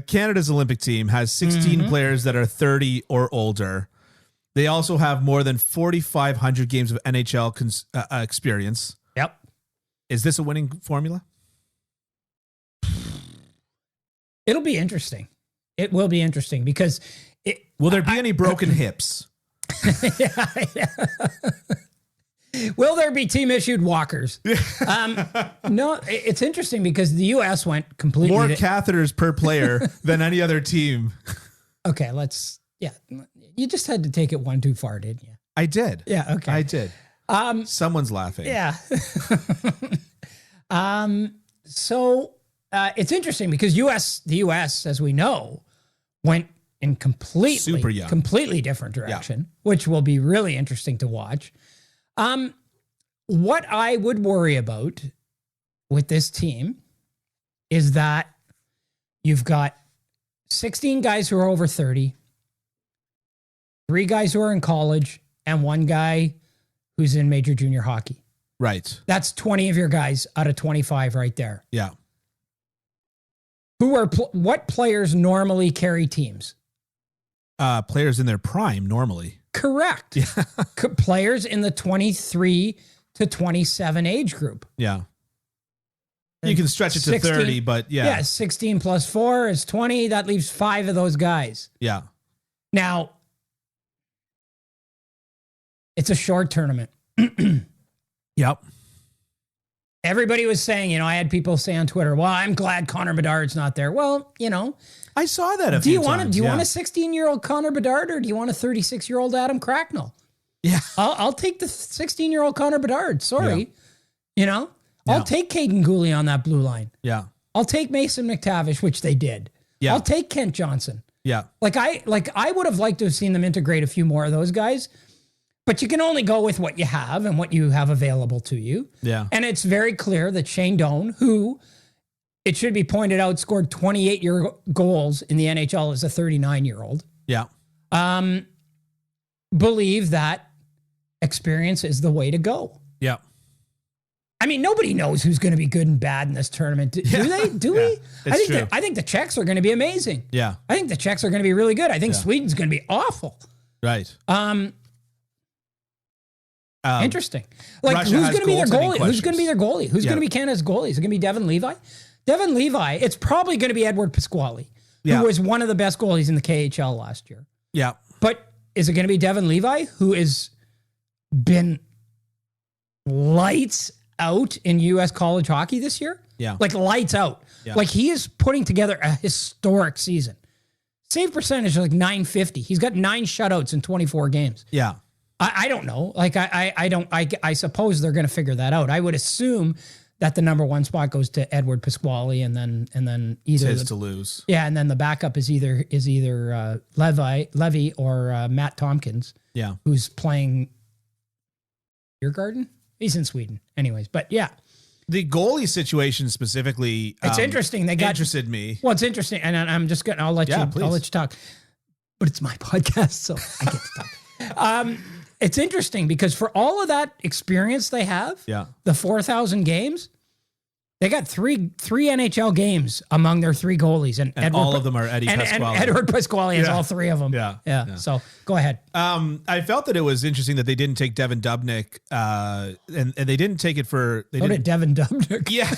Canada's Olympic team has 16 players that are 30 or older. They also have more than 4,500 games of NHL experience. Yep. Is this a winning formula? It'll be interesting. It will be interesting because will there be any broken hips? Yeah. Will there be team-issued walkers? No, it's interesting because the U.S. went completely... More catheters per player than any other team. Okay, you just had to take it one too far, didn't you? I did. Yeah, okay. I did. Someone's laughing. Yeah. So it's interesting because the U.S., as we know, went in completely different direction, which will be really interesting to watch. What I would worry about with this team is that you've got 16 guys who are over 30, 3 guys who are in college, and 1 guy who's in major junior hockey. Right. That's 20 of your guys out of 25 right there. Yeah. What players normally carry teams? Players in their prime normally. Correct. Yeah. Players in the 23 to 27 age group. Yeah. You can stretch it to 30, but yeah. Yeah, 16 plus 4 is 20. That leaves 5 of those guys. Yeah. Now, it's a short tournament. Yep. Everybody was saying, I had people say on Twitter, well, I'm glad Connor Bedard's not there. Well, I saw that Do you want a 16-year-old Connor Bedard or do you want a 36-year-old Adam Cracknell? Yeah. I'll take the 16-year-old Connor Bedard. Sorry. Yeah. I'll take Caden Gooley on that blue line. Yeah. I'll take Mason McTavish, which they did. Yeah. I'll take Kent Johnson. Yeah. I would have liked to have seen them integrate a few more of those guys, but you can only go with what you have and what you have available to you. Yeah. And it's very clear that Shane Doan, who, it should be pointed out, scored 28 goals in the NHL as a 39-year-old. Yeah. Believe that experience is the way to go. Yeah. I mean, nobody knows who's going to be good and bad in this tournament. Do they? Do we? I think the Czechs are going to be amazing. Yeah. I think the Czechs are going to be really good. I think Sweden's going to be awful. Right. Interesting. Who's going to be their goalie? Who's going to be their goalie? Who's going to be Canada's goalie? Is it going to be Devin Levi? Devin Levi, it's probably going to be Edward Pasquale, who was one of the best goalies in the KHL last year. Yeah. But is it going to be Devin Levi, who has been lights out in U.S. college hockey this year? Yeah. Lights out. Yeah. He is putting together a historic season. Save percentage is .950. He's got 9 shutouts in 24 games. Yeah. I don't know. I suppose they're going to figure that out. I would assume that the number 1 spot goes to Edward Pasquale, and then either it's his to lose. Yeah, and then the backup is either Levy or Matt Tompkins. Yeah, who's playing Beer Garden. He's in Sweden, anyways. But yeah, the goalie situation specifically, it's interesting. Interested me. Well, it's interesting, and I'm just gonna. I'll let you talk. But it's my podcast, so I get to talk. It's interesting because for all of that experience they have, the 4,000 games, they got three NHL games among their 3 goalies, and all of them are Eddie Pasquale. And Edward Pasquale has all 3 of them. Yeah. So go ahead. I felt that it was interesting that they didn't take Devin Dubnyk, and they didn't take it for. Did Devin Dubnyk? Yeah.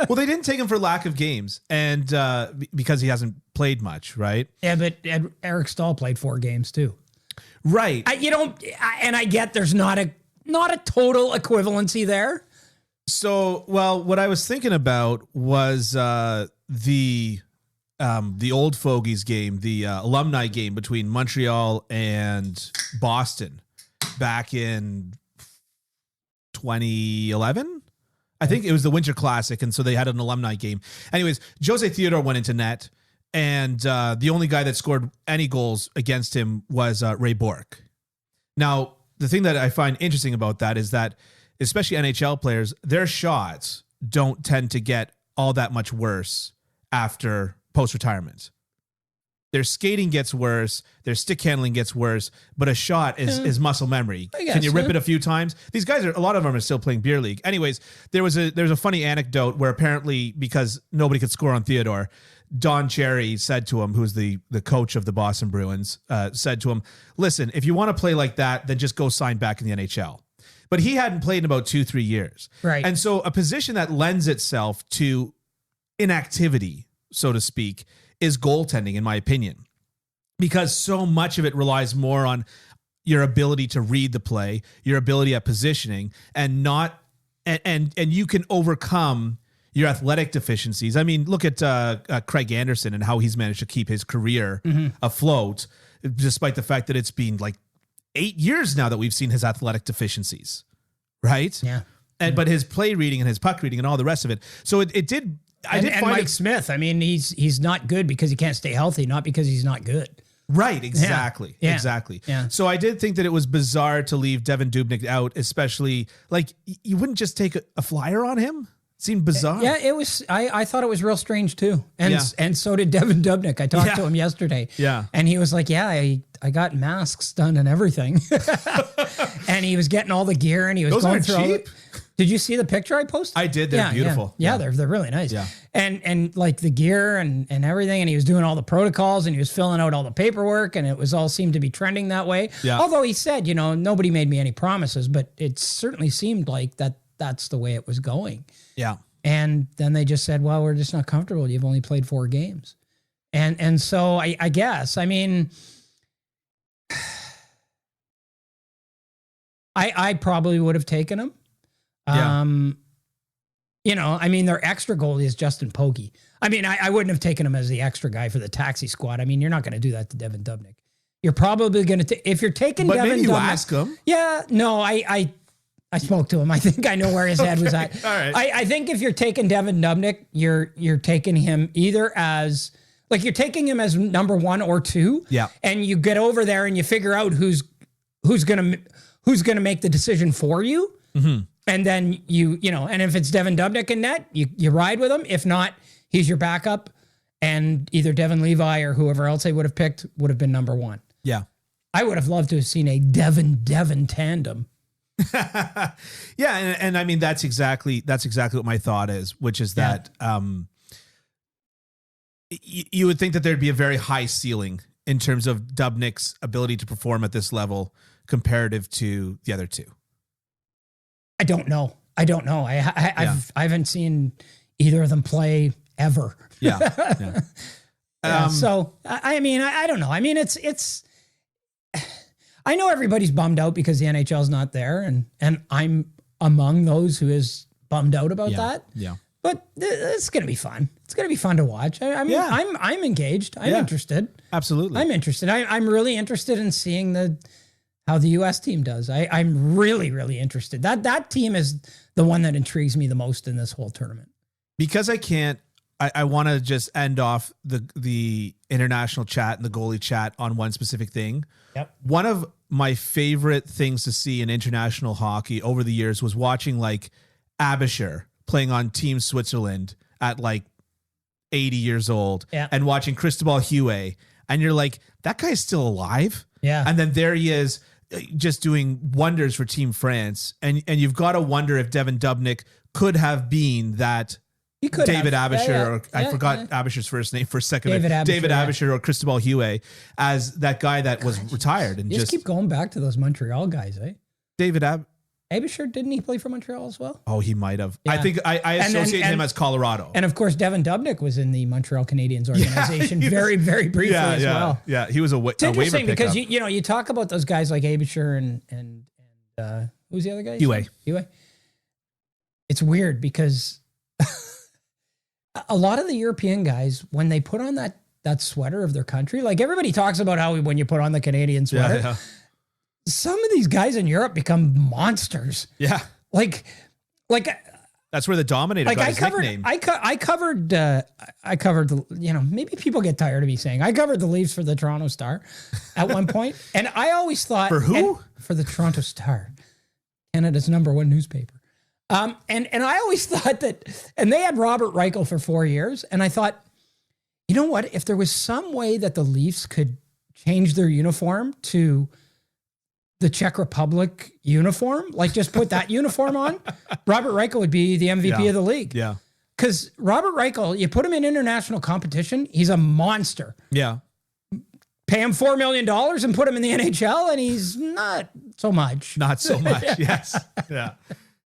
Well, they didn't take him for lack of games, and because he hasn't played much, right? Yeah, but Eric Stahl played 4 games too. Right. I get there's not a total equivalency there. So, what I was thinking about was the old fogies game, the alumni game between Montreal and Boston back in 2011. I think it was the Winter Classic, and so they had an alumni game. Anyways, Jose Theodore went into net, and the only guy that scored any goals against him was Ray Bourque. Now, the thing that I find interesting about that is that, especially NHL players, their shots don't tend to get all that much worse after post-retirement. Their skating gets worse, their stick handling gets worse, but a shot is muscle memory. Can you rip it a few times? These guys a lot of them are still playing beer league. Anyways, there's a funny anecdote where apparently, because nobody could score on Theodore, Don Cherry said to him, who's the coach of the Boston Bruins, said to him, listen, if you want to play like that, then just go sign back in the NHL. But he hadn't played in about 2-3 years. Right. And so a position that lends itself to inactivity, so to speak, is goaltending, in my opinion, because so much of it relies more on your ability to read the play, your ability at positioning, and you can overcome your athletic deficiencies. I mean, look at Craig Anderson and how he's managed to keep his career afloat, despite the fact that it's been like 8 years now that we've seen his athletic deficiencies, right? Yeah. But his play reading and his puck reading and all the rest of it. So it did. And Mike Smith, I mean, he's not good because he can't stay healthy, not because he's not good. Right, exactly. Yeah. Exactly. Yeah. So I did think that it was bizarre to leave Devan Dubnyk out, especially like you wouldn't just take a flyer on him. It seemed bizarre. Yeah, it was. I thought it was real strange too. And so did Devan Dubnyk. I talked to him yesterday. Yeah. And he was like, yeah, I got masks done and everything. And he was getting all the gear and he was Those going through cheap. Did you see the picture I posted? I did. They're beautiful. Yeah, they're really nice. Yeah. And like the gear and everything, and he was doing all the protocols and he was filling out all the paperwork, and it was all seemed to be trending that way. Yeah. Although he said, nobody made me any promises, but it certainly seemed like that's the way it was going. Yeah. And then they just said, well, we're just not comfortable. You've only played 4 games. And so I guess, I mean, I probably would have taken him. Yeah. I mean, their extra goalie is Justin Pogge. I mean, I wouldn't have taken him as the extra guy for the taxi squad. I mean, you're not going to do that to Devan Dubnyk. You're probably going to, if you're taking but Devan maybe you Dubnyk, ask him. Yeah, no, I spoke to him. I think I know where his head was at. All right. I think if you're taking Devan Dubnyk, you're taking him either as, like, you're taking him as number 1 or 2. Yeah. And you get over there and you figure out who's going to make the decision for you. Mm-hmm. And then and if it's Devan Dubnyk in net, you ride with him. If not, he's your backup. And either Devin Levi or whoever else they would have picked would have been number 1. Yeah. I would have loved to have seen a Devin tandem. Yeah. And I mean, that's exactly what my thought is, which is that you would think that there'd be a very high ceiling in terms of Dubnyk's ability to perform at this level comparative to the other two. I don't know. I haven't seen either of them play ever. Yeah. So I mean, I don't know. I mean, it's. I know everybody's bummed out because the NHL's not there, and I'm among those who is bummed out about that. Yeah. But it's gonna be fun. It's gonna be fun to watch. I'm engaged. I'm interested. Absolutely. I'm interested. I'm really interested in seeing how the U.S. team does. I'm really, really interested. That team is the one that intrigues me the most in this whole tournament. Because I want to just end off the international chat and the goalie chat on one specific thing. Yep. One of my favorite things to see in international hockey over the years was watching like Abisher playing on Team Switzerland at like 80 years old and watching Cristobal Huey. And you're like, that guy's still alive. Yeah. And then there he is just doing wonders for Team France. And you've got to wonder if Devan Dubnyk could have been that David Abisher, or I forgot Abisher's first name for a second. David Abisher or Cristobal Huey as that guy that was retired. And you just keep going back to those Montreal guys, eh? Abisher, didn't he play for Montreal as well? Oh, he might have. Yeah. I think I associate him as Colorado. And of course, Devan Dubnyk was in the Montreal Canadiens organization very, very briefly as well. Yeah, he was it's interesting because you talk about those guys like Abisher and who's the other guy? Huey. It's weird because a lot of the European guys, when they put on that sweater of their country, like everybody talks about how when you put on the Canadian sweater, some of these guys in Europe become monsters. Yeah. Like that's where the Dominator got his nickname. I covered the, maybe people get tired of me saying I covered the Leafs for the Toronto Star at one point. And I always thought for who? For the Toronto Star, Canada's #1 newspaper. And I always thought that, and they had Robert Reichel for 4 years. And I thought, you know what, if there was some way that the Leafs could change their uniform to the Czech Republic uniform, like just put that uniform on, Robert Reichel would be the MVP of the league. Yeah. because Robert Reichel, you put him in international competition, he's a monster. Yeah. Pay him $4 million and put him in the NHL, and he's not so much. Not so much. Yes. Yeah.